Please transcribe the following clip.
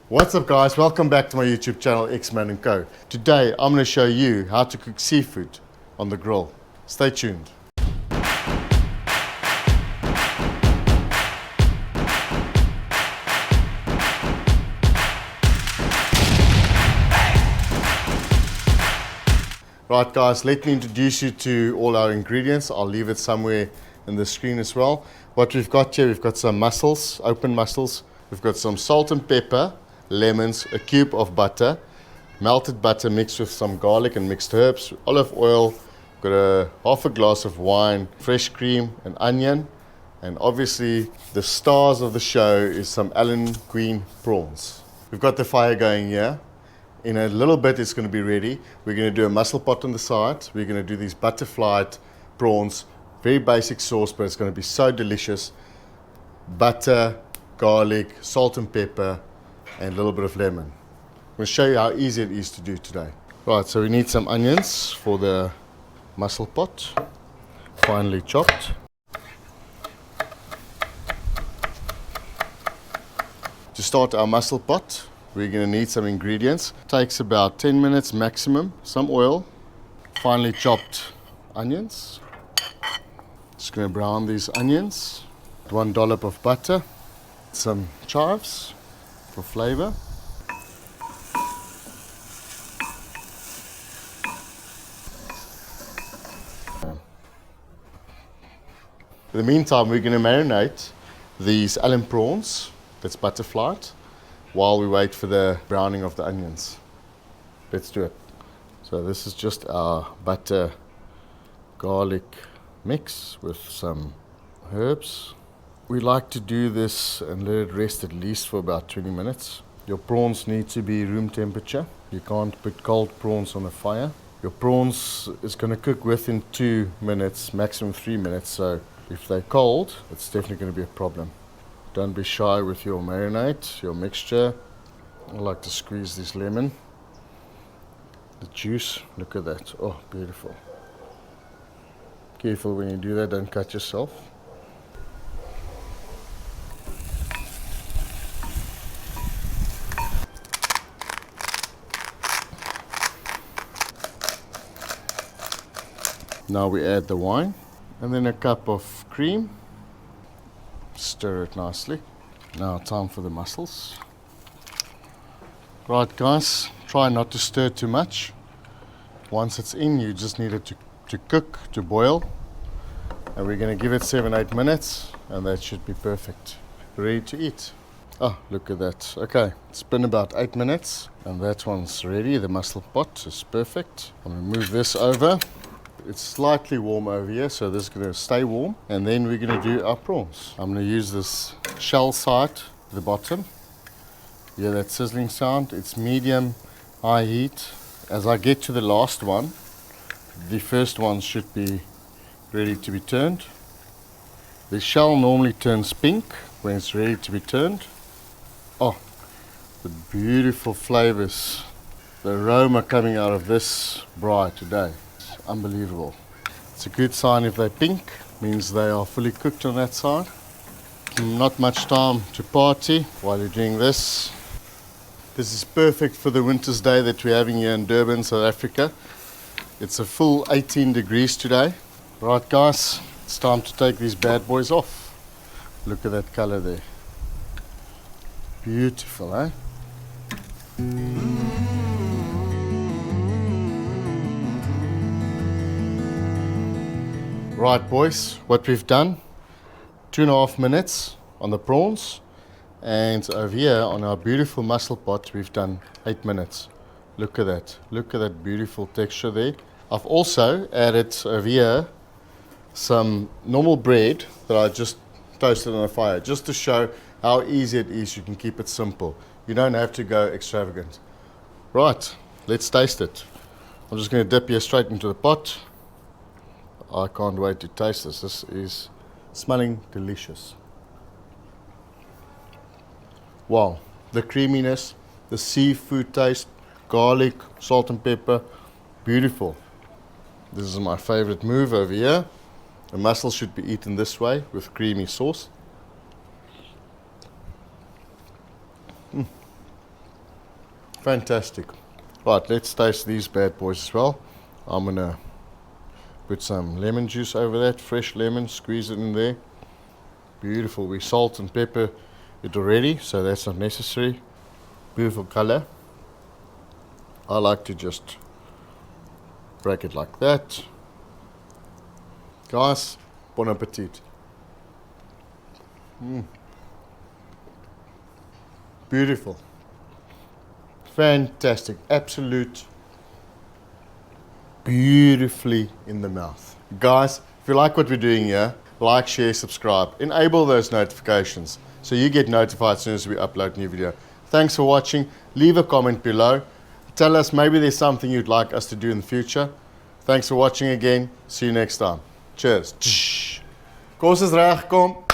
What's up guys, welcome back to my YouTube channel Xman Co. Today I'm going to show you how to cook seafood on the grill. Stay tuned. Right guys, let me introduce you to all our ingredients. I'll leave it somewhere in the screen as well. What we've got here, we've got some mussels, open mussels. We've got some salt and pepper, lemons, a cube of butter, melted butter mixed with some garlic and mixed herbs, olive oil, got half a glass of wine, fresh cream, an onion, and obviously the stars of the show is some Allen Queen prawns. We've got the fire going here. In a little bit it's going to be ready. We're going to do a mussel pot on the side. We're going to do these butterflied prawns. Very basic sauce, but it's going to be so delicious. Butter, garlic, salt and pepper, and a little bit of lemon. I'm going to show you how easy it is to do today. Right, so we need some onions for the mussel pot, finely chopped. To start our mussel pot, we're going to need some ingredients. Takes about 10 minutes maximum. Some oil, finely chopped onions. Just going to brown these onions. 1 dollop of butter, some chives for flavor. In the meantime, we're going to marinate these Allen prawns, that's butterflied, while we wait for the browning of the onions. Let's do it. So this is just our butter garlic mix with some herbs. We like to do this and let it rest at least for about 20 minutes. Your prawns need to be room temperature. You can't put cold prawns on the fire. Your prawns is going to cook within 2 minutes, maximum 3 minutes. So if they're cold, it's definitely going to be a problem. Don't be shy with your marinade, your mixture. I like to squeeze this lemon. The juice, look at that. Oh, beautiful. Careful when you do that, don't cut yourself. Now we add the wine and then a cup of cream. Stir it nicely. Now time for the mussels. Right guys, try not to stir too much. Once it's in, you just need it to cook, to boil. And we're going to give it 7-8 minutes and that should be perfect. Ready to eat. Oh, look at that. Okay, it's been about 8 minutes and that one's ready. The mussel pot is perfect. I'm going to move this over. It's slightly warm over here, so this is going to stay warm. And then we're going to do our prawns. I'm going to use this shell side, the bottom. Hear that sizzling sound? It's medium, high heat. As I get to the last one, the first one should be ready to be turned. The shell normally turns pink when it's ready to be turned. Oh, the beautiful flavors. The aroma coming out of this braai today. Unbelievable. It's a good sign if they're pink, means they are fully cooked on that side. Not much time to party while you're doing this. This is perfect for the winter's day that we're having here in Durban, South Africa. It's a full 18 degrees today. Right guys, it's time to take these bad boys off. Look at that color there. Beautiful, eh? Right boys, what we've done, 2.5 minutes on the prawns, and over here on our beautiful mussel pot we've done 8 minutes. Look at that beautiful texture there. I've also added over here some normal bread that I just toasted on a fire, just to show how easy it is. You can keep it simple, you don't have to go extravagant. Right, let's taste it. I'm just going to dip here straight into the pot. I can't wait to taste this. This is smelling delicious. Wow, the creaminess, the seafood taste, garlic, salt and pepper, beautiful. This is my favorite move over here. The mussel should be eaten this way with creamy sauce. Fantastic. Right, let's taste these bad boys as well. I'm gonna put some lemon juice over that, fresh lemon, squeeze it in there. Beautiful. We salt and pepper it already, so that's not necessary. Beautiful color. I like to just break it like that. Guys, bon appetit. Beautiful. Fantastic. Absolute beautifully in the mouth. Guys, if you like what we're doing here, like, share, subscribe. Enable those notifications so you get notified as soon as we upload a new video. Thanks for watching. Leave a comment below. Tell us maybe there's something you'd like us to do in the future. Thanks for watching again. See you next time. Cheers. Kos is reg, kom.